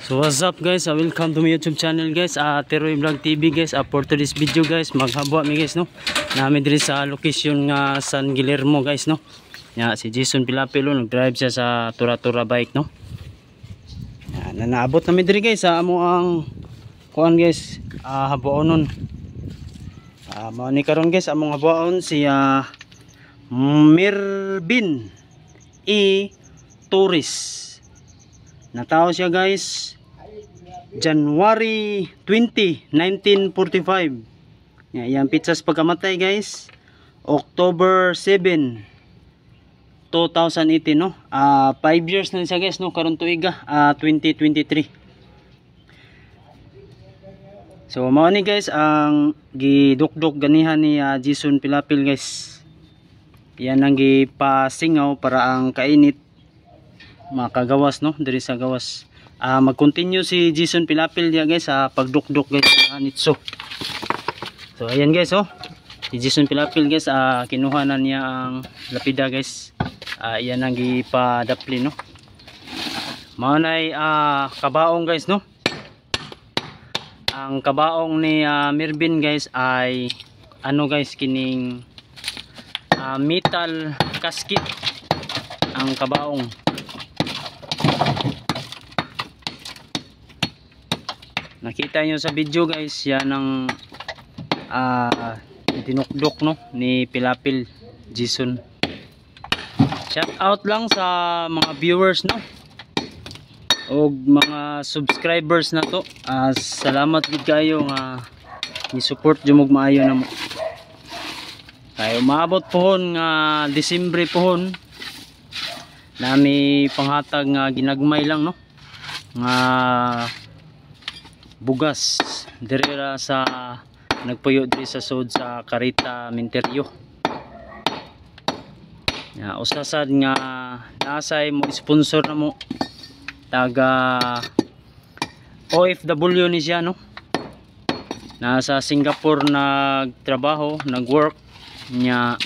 So what's up guys, welcome to my YouTube channel guys, Teroy Vlog TV guys. For today's video guys, maghabwa mi guys no. Nami diri sa location nga San Guillermo guys no. Ya si Jason Pilapilo nag-drive siya sa tura-tura bike no. Ya, naabot nami diri guys sa amo ang kuan guys, habuonon. Mao ni karon guys among habuon si Mervin E. Torres. Natao siya guys January 20, 1945. Yang pitsas pagkamatay guys October 7, 2018 no. 5 years na siya guys no karon tuiga 2023. So mao ni guys ang gidukdok ganihan ni Jason Pilapil guys. Yan ang gipasingaw para ang kainit makagawas no diri sa gawas. Mag-continue si Jason Pilapil dia guys sa pagdukdok guys sa nitso. So ayan guys oh. Si Jason Pilapil guys kinuha na niya ang lapida guys. Iyan ang gipadapli no. Mao nay kabaong guys no. Ang kabaong ni Mervin guys ay ano guys kining metal casket ang kabaong. Nakita nyo sa video guys yan ang dinukdok no ni Pilapil Jason. Shout out lang sa mga viewers no o mga subscribers na to. Salamat gid kayo nga ni-support jud mo maayo na mo. Kayo maabot pohon nga Disyembre pohon nami panghatag nga ginagmay lang no nga bugas diri sa nagpuyo diri sa sud sa Carita Minteryo. Usasad nga nasay mo sponsor na mo taga OFW ni siya no. Nasa Singapore nagtrabaho, nagwork nya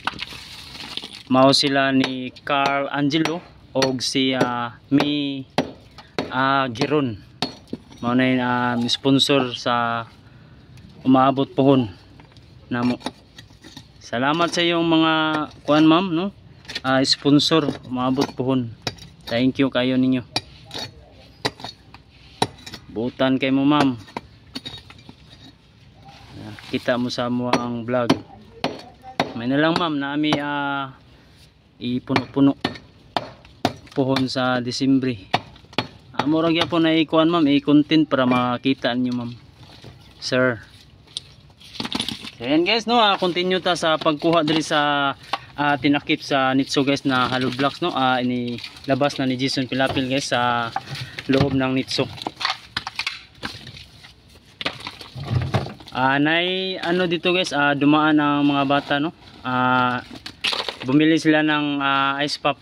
mao sila ni Carl Angelo og si Mi Giron. Mao na sponsor sa umaabot pohon namo. Salamat sa iyong mga kuan ma'am no. Sponsor umaabot pohon. Thank you kayo ninyo. Butan kay mo ma'am. Kita mo sa mo ang vlog. May na lang ma'am na ami ipuno-puno pohon sa Disyembre. Mura gyapon na ikuan ma'am, i-content para makita niyo ma'am. Sir. So yan guys no, continue ta sa pagkuha diri sa tinakip sa nitso guys na hollow blocks no. Ini labas na ni Jason Pilapil guys sa loob ng nitso. Nay ano dito guys, dumaan ang mga bata no. Bumili sila ng ice pop.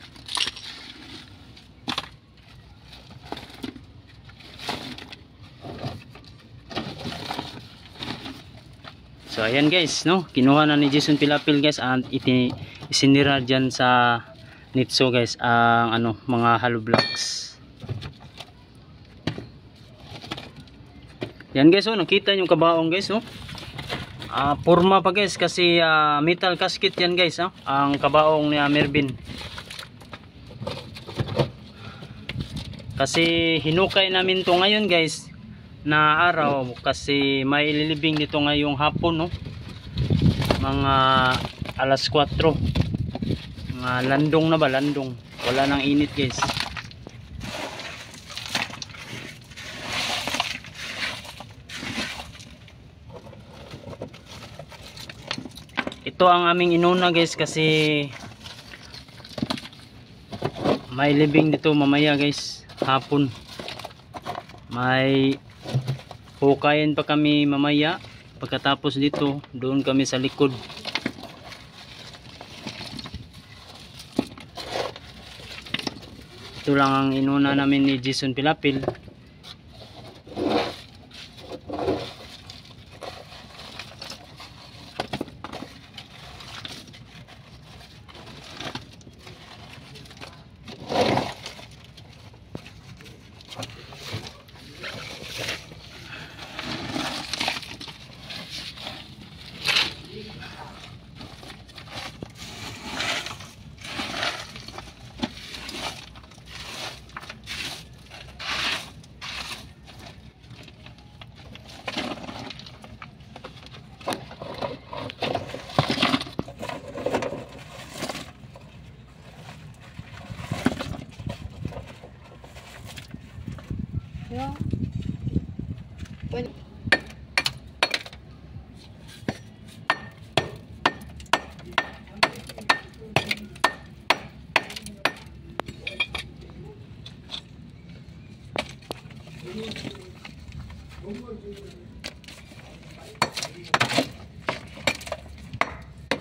So ayan guys no, kinuha na ni Jason Pilapil guys and isinira dyan sa nitso guys ang mga hollow blocks. Yan guys oh, nakita nyo kabaong guys oh. Purma pa guys kasi metal casket yan guys ang kabaong ni Mervin. Kasi hinukay namin to ngayon guys na araw kasi may ililibing dito ngayong hapon no. Mga alas 4. Mga landong na ba, landong. Wala nang init guys. Ito ang aming inuna guys kasi may living dito mamaya guys hapon. May hukayin pa kami mamaya. Pagkatapos dito doon kami sa likod. Ito lang ang inuna namin ni Jason Pilapil.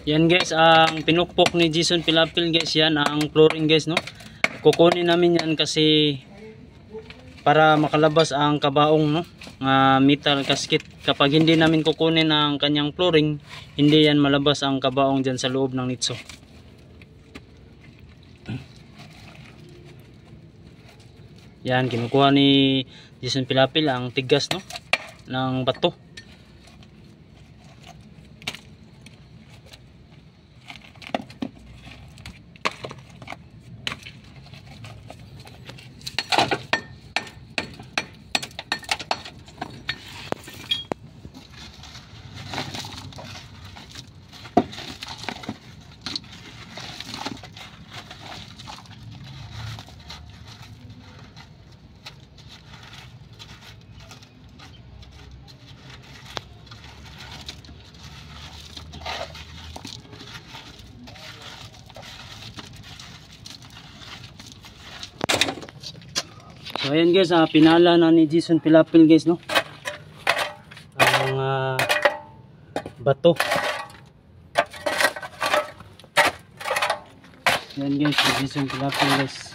Yan guys, ang pinukpok ni Jason Pilapil guys, yan ang flooring guys, no. Kukunin namin yan kasi para makalabas ang kabaong, no, metal gasket. Kapag hindi namin kukunin ang kanyang flooring, hindi yan malabas ang kabaong dyan sa loob ng nitso. Yan, kinukuha ni Jason Pilapil ang tigas, no, ng bato. So ayan guys, pinala na ni Jason Pilapil guys, no, ang bato. Ayan guys, si Jason Pilapil guys.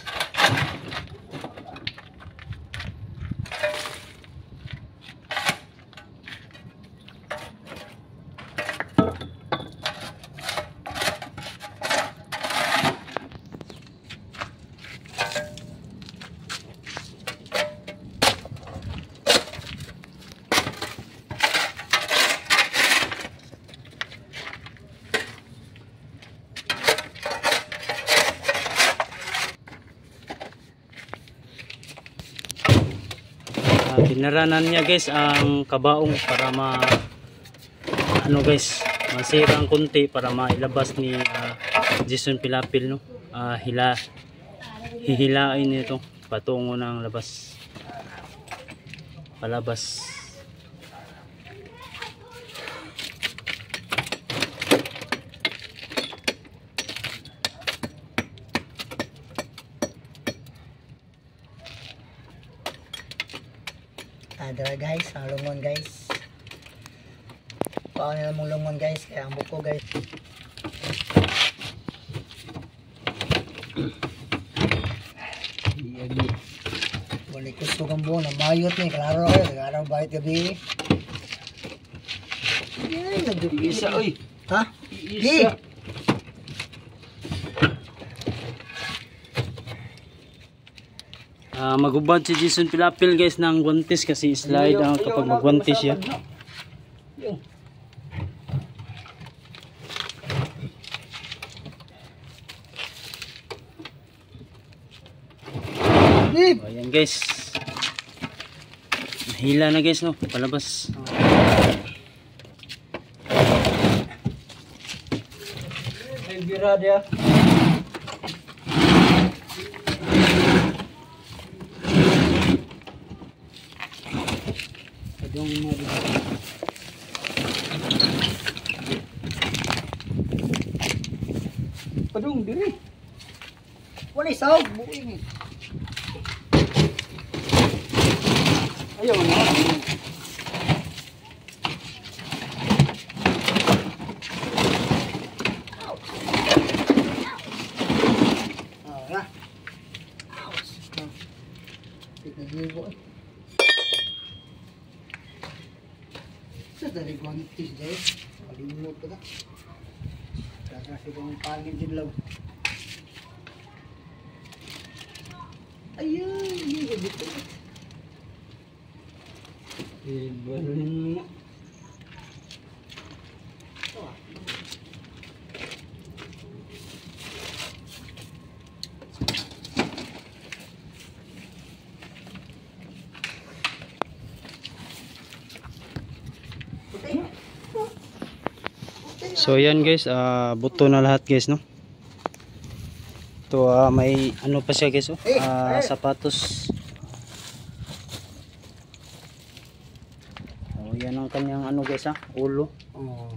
Pinaranan niya guys ang kabaong para masira ang kunti para mailabas ni Jason Pilapil, no. Hihilain nito patungo ng palabas. Dara guys, ang lungon guys. Paano nila mong lungon guys, kaya ang buko guys. Balik ko sugang buo na mayot ni, klaro kayo, nag-araw bahit gabi. Yan, Isa, oy. Ha? Isa. Magubad si Jason Pilapil guys ng guantes kasi slide kapag magguantes siya. Ayan guys, nahila na guys, no, palabas. Ay bira dia. Padung diri. Wala isaw, buing. Ayaw na. Dari guantis guys, kalimut ko na. Kasi kung pangin din lang. Ayun, hindi ko dito. Ibalin mo. So yan guys, buto na lahat guys, no. Ito may ano pa siya guys, oh. Sapatos. yan ang kanyang ano guys ulo. Oh.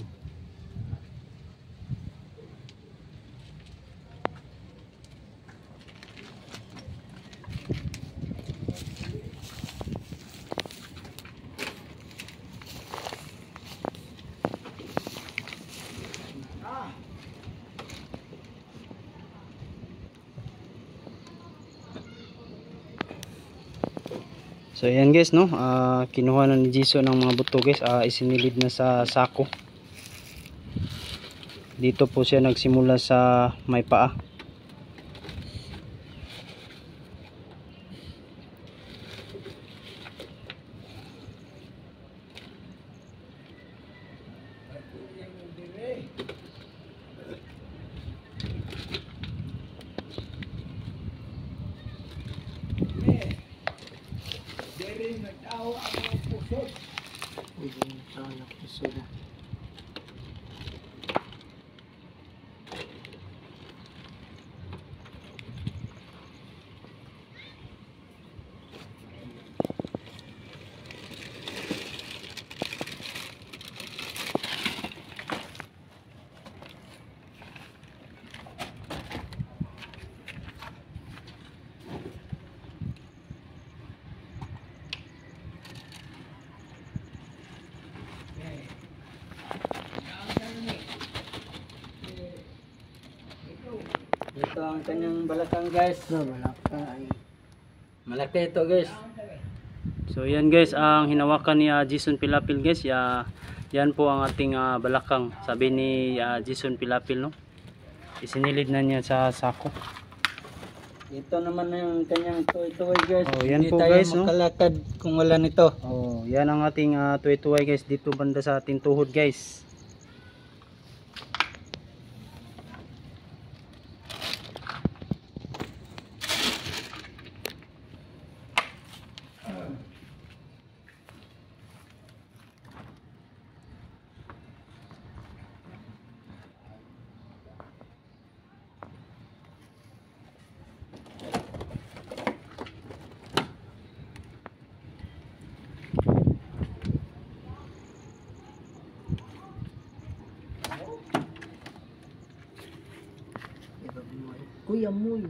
So ayan guys no, kinuha na ni Jason ng mga buto guys, isinilid na sa sako. Dito po siya nagsimula sa may paa. Ito ang kanyang balakang guys. Malaki ito guys. So yan guys ang hinawakan ni Jason Pilapil guys. Yan po ang ating balakang. Sabi ni Jason Pilapil no. Isinilid na niya sa sako. Ito naman na yung kanyang tuwi-tuwi guys. Oh, yan Hindi po tayo guys no. makalakad kung wala nito. Oh, yan ang ating tuwi-tuwi guys dito banda sa ating tuhod guys. Kuya Muy.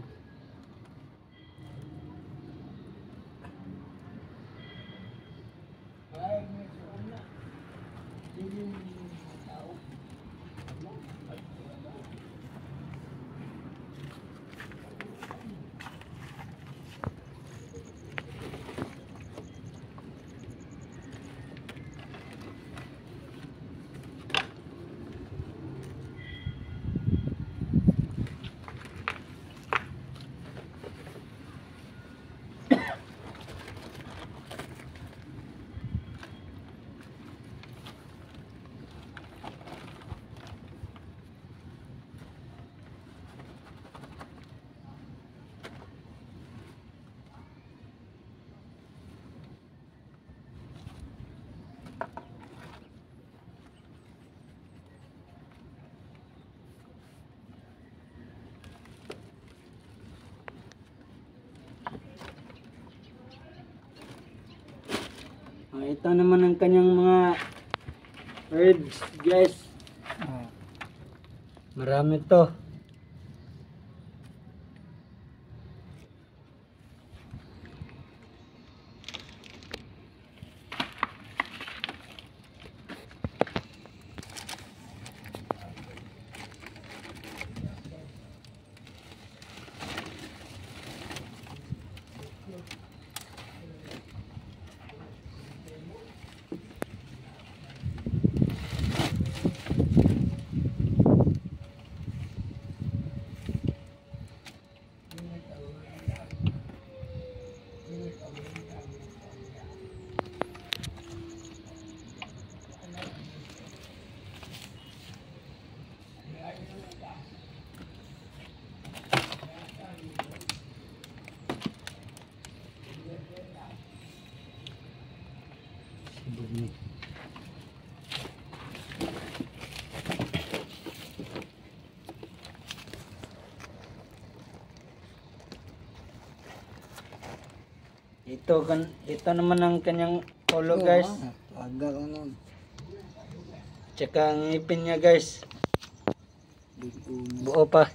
Ito naman ang kanyang mga herbs guys. Marami to. Ito naman ang kanyang ulo guys. Aga ka nun. Tsaka ang ngipin niya guys. Buo. Buo pa.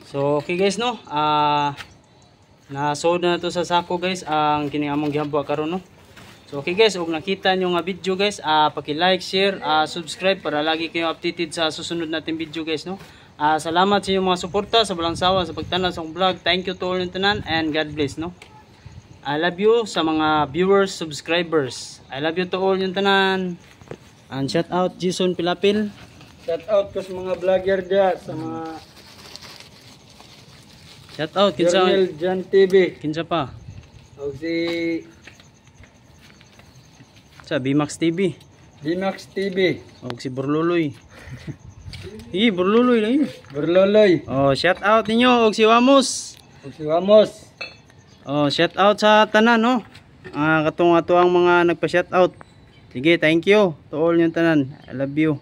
So okay guys no, nasod na to sa sako guys ang kini among gihabwa karon no. So okay guys, ug nakita nyo nga video guys, paki-like, share, subscribe para lagi kayo updated sa susunod nating video guys no. Salamat sa inyong mga suporta sa walang sawa sa pagtanaw sa akong vlog. Thank you to all yung tanan and God bless no. I love you sa mga viewers, subscribers. I love you to all yung tanan. And shout out Jason Pilapil. Shout out ko sa mga vlogger dyan, sa mga Shout out kinsa Journal Jan TV. kinsa pa? O si Sa Bimax TV. Dinax TV. O si Burluloy. Burluloy lang yun. Berloloy. Oh, shout out ninyo og si Wamos. O si Wamos. Oh, shout out sa tanan no. Katong ato ang mga nagpa-shout out. Sige, thank you to all yung tanan. I love you.